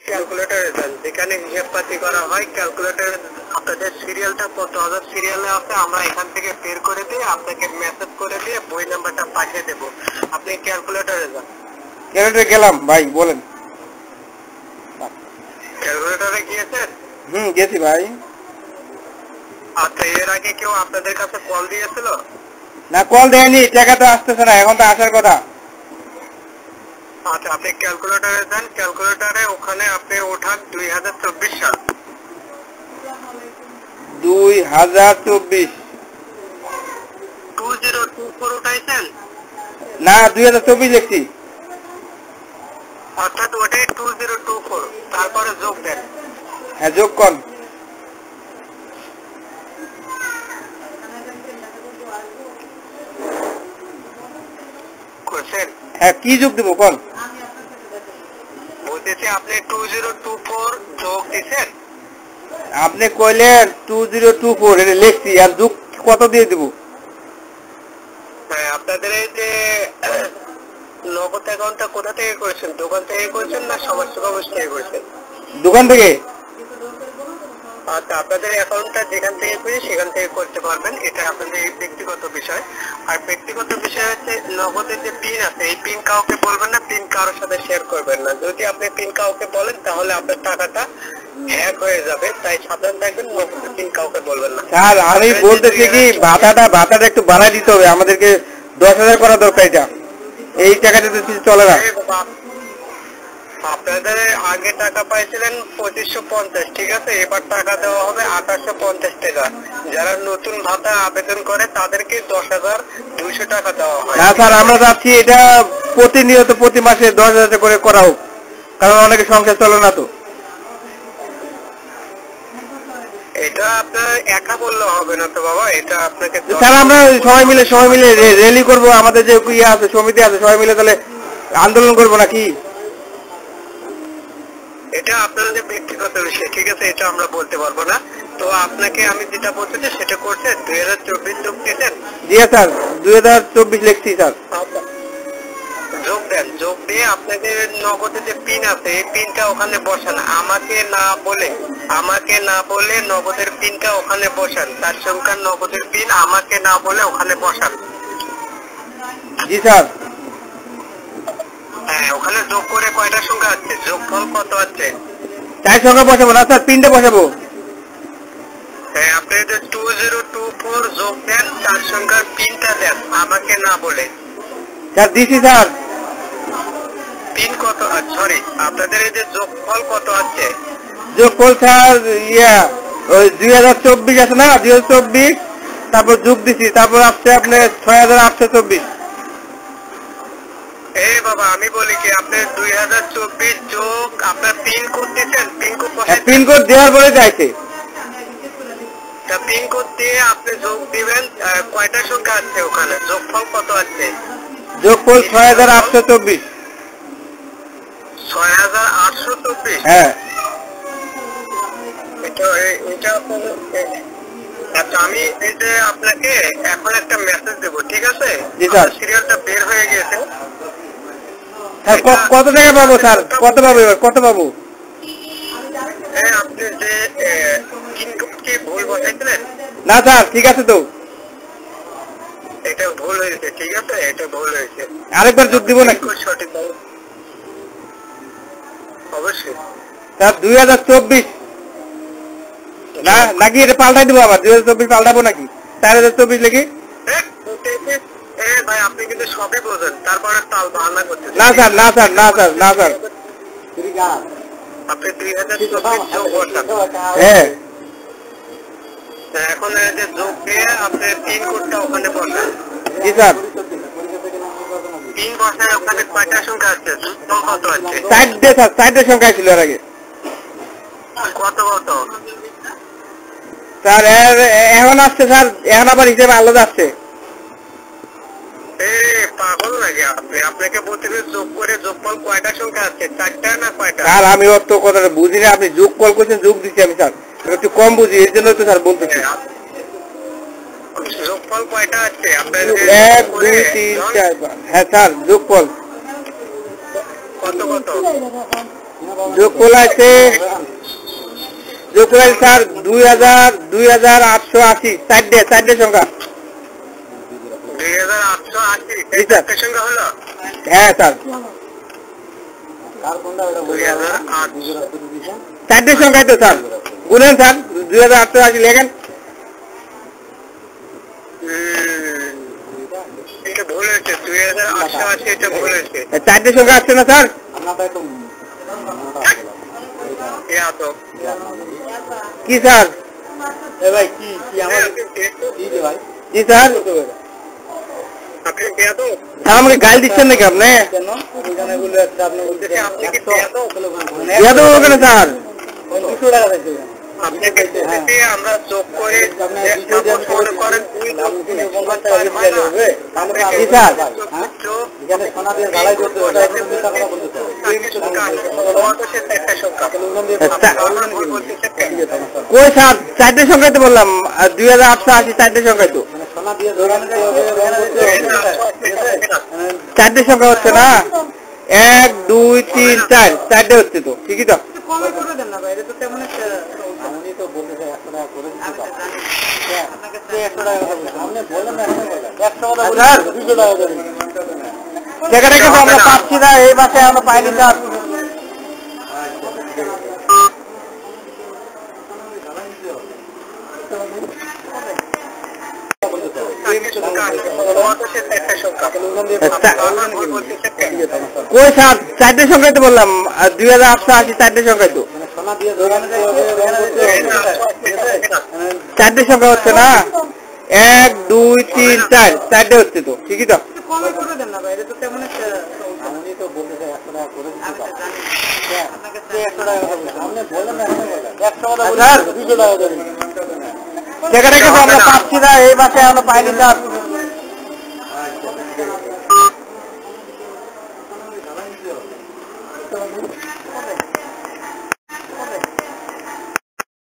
ক্যালকুলেটরে যান, যেখানে হিসাবপাতি করা হয় ক্যালকুলেটরে আপনাদের সিরিয়ালটা কত হাজার সিরিয়ালে আছে আমরা এখান থেকে বের করে দিয়ে আপনাকে মেসেজ করে দিয়ে বই নাম্বারটা পাঠিয়ে দেবো। আপনি ক্যালকুলেটরে যান। ক্যালকুলেটরে গেলাম ভাই, বলেন। ক্যালকুলেটরে গিয়েছেন? গেছি ভাই। আচ্ছা, এর আগে কেউ আপনাদের কাছে কল দিয়েছিল? না, কল দেয়নি, টাকা তো আসতেছে না, এখন তো আসার কথা। আচ্ছা, আপনি ক্যালকুলেটরে যান, ক্যালকুলেটরে ওখানে আপনি ওঠান 2024 সাল। 2024? 2024 উঠাইছেন? না, 2024 লিখছি। অর্থাৎ ওটাই 2024, তারপরে যোগ দেন। হ্যাঁ, যোগ কর। করছেন? হ্যাঁ, কি যোগ দেবো কল? বলতেছি আপনি 2024 যোগ দিচ্ছেন। আপনি কইলেন 2024, এটা লিখছি, আর যোগ কত দিয়ে দেবো? হ্যাঁ, আপনাদের এই যে নগদ অ্যাকাউন্টটা কোথা থেকে করেছেন? দোকান থেকে করেছেন না সমাজসেবা অফিস থেকে করেছেন? দোকান থেকে। আচ্ছা, আপনাদের অ্যাকাউন্টটা যেখান থেকে করে সেখান থেকে করতে পারবেন, এটা আপনাদের ব্যক্তিগত বিষয়। আর ব্যক্তিগত বিষয় হচ্ছে নগদের যে পিন আছে, এই পিন কাউকে বলবেন না, পিন কারোর সাথে শেয়ার করবেন না। যদি আপনি পিন কাউকে বলেন তাহলে আপনার টাকাটা হ্যাক হয়ে যাবে, তাই সাবধান থাকবেন, নগদের পিন কাউকে বলবেন না। স্যার, আমি বলতেছি কি, ভাতাটা একটু বাড়াই দিতে হবে আমাদেরকে। 10,000 করা দরকার, এটা এই টাকাটা তো কিছু চলে না। আপনাদের আগে টাকা পাইছিলেন 2550, ঠিক আছে? এবার টাকা দেওয়া হবে 2850 টাকা। যারা নতুন ভাতা আবেদন করে তাদেরকে 10,200 টাকা দেওয়া হয়। না স্যার, আমরা চাচ্ছি এটা প্রতিনিয়ত প্রতি মাসে 10,000 করে করা হোক, কারণ অনেকে সংসার চলে না তো। এটা আপনার একা বললে হবে না তো বাবা, এটা আপনাকে স্যার, আমরা সবাই মিলে র্যালি করবো, আমাদের যে ইয়ে আছে, সমিতি আছে, সবাই মিলে তাহলে আন্দোলন করবো নাকি? এটা আপনাদের ব্যক্তিগত বিষয়, ঠিক আছে? এটা আমরা বলতে পারবো না। তো আপনাকে আমি যেটা বলতেছি সেটা করছেন। 2024 যোগ দিয়েছেন? জি স্যার, 2024 লিখছি স্যার। যোগ দেন, যোগ দিয়ে আপনাদের নগদের যে পিন আছে এই পিনটা ওখানে বসান। আমাকে না বলে নগদের পিনটা ওখানে বসান। তার সংখ্যার নগদের পিন আমাকে না বলে ওখানে বসান। জি স্যার। হ্যাঁ, ওখানে যোগ করে কয়টা সংখ্যা আছে, যোগফল কত আছে? 4 সংখ্যা বসাবো না স্যার, পিনটা বসাবো। হ্যাঁ, আপনি যে 2024 যোগ দেন, তার সংখ্যার পিনটা দেন আমাকে না বলে। স্যার দিছি স্যার। পিন কত? সরি, আপনাদের এই যে যোগফল কত আছে? যোগফল স্যার ওই 2024 আছে না, 2024 তারপর যোগ দিছি, তারপর আসছে আপনার 6,824। এই বাবা, আমি বলি কি, আপনি 2024 যোগ আপনার পিন কোড দিচ্ছেন, পিন কোড বসাই। পিন কোড দেওয়ার পরে যাইছে। পিন কোড দিয়ে আপনি যোগ দিবেন। কয়টা সংখ্যা আছে ওখানে, যোগফল কত আছে? যোগফল 6,824। 6,824? হ্যাঁ। আচ্ছা, আমি এই যে আপনাকে এখন একটা মেসেজ দেবো, ঠিক আছে? জি স্যার। সিরিয়ালটা বের হয়ে গেছে। স্যার কত টাকা পাবো স্যার? কত পাবো এবার, কত পাবো? হ্যাঁ, আপনি যে পিন কোড কি ভুল বসাইছিলেন? না স্যার, ঠিক আছে তো। এটা ভুল হয়েছে, ঠিক আছে? এটা ভুল হয়েছে। আরেকবার যোগ দিব নাকি? সঠিক অবশ্যই। স্যার 2024 না, নাকি এটা পাল্টাই দেবো আবার? 2024 পাল্টাবো নাকি? 4,024 লিখি? ভাই, আপনি কিন্তু সবই বোঝেন, তারপরে তাল বাহানা করতেছেন। না স্যার, না স্যার, না স্যার, না স্যার। আপনি 2024 যোগ বসান। হ্যাঁ। এখন এই যে যোগ দিয়ে আপনার পিন কোডটা ওখানে বসান। জি স্যার। পিন বসায় ওখানে কয়টা সংখ্যা আছে, যোগফল কত আছে? 4টে স্যার, 4টে সংখ্যা ছিল এর আগে। কত? স্যার এখন আসছে স্যার, এখন আবার হিসেবে আলাদা আসছে। পাগল নাকি আপনি? আপনাকে বলতে যোগ করে যোগফল কয়টা সংখ্যা আছে, 4টা না কয়টা? স্যার আমি অত কথাটা বুঝি না, আপনি যোগ কল করছেন, যোগ দিচ্ছি আমি স্যার, একটু কম বুঝি, এর জন্য তো স্যার বলতেছি। যোগফল কয়টা আছে আপনার? 1 2 3 4 5। হ্যাঁ স্যার, যোগফল কত? যোগ করলে আছে স্যার 2880 চারটে সংখ্যা। 2880 জি স্যার। চারটে সংখ্যা হলো। হ্যাঁ স্যার, 2008 চারটে সংখ্যাই তো স্যার, গুনেন স্যার 2880 লেখেন। এটা ভুল হয়েছে, 2880 এটা ভুল হয়েছে। চারটে সংখ্যা আসছে না স্যার? কি স্যার? জি স্যার। আপনি পেয়াদো? স্যার আমাকে গালি দিচ্ছেন নাকি আপনি? আপনি কি পেয়াদো? পেয়াদো ওখানে স্যার। আপনাকে যদি আমরা যোগ করে মনে করেন জি স্যার। কই স্যার, চারটে সংখ্যাই তো বললাম, 2880 চারটে সংখ্যাই তো। চারটে সংখ্যা হচ্ছে না, 1 2 3 4 চারটে হচ্ছে তো, ঠিকই তো। টাকাটা কিন্তু আমরা পাচ্ছি না, এই মাসে আমরা পাইনি স্যার। কই স্যার, চারটে সংখ্যাই তো বললাম, 2880 চারটে সংখ্যাই তো। চারটে সংখ্যা হচ্ছে না, 1 2 3 4 চারটে হচ্ছে তো, ঠিকই তো। টাকাটা কিন্তু আমরা পাচ্ছি না, এই মাসে আমরা পাইনি স্যার।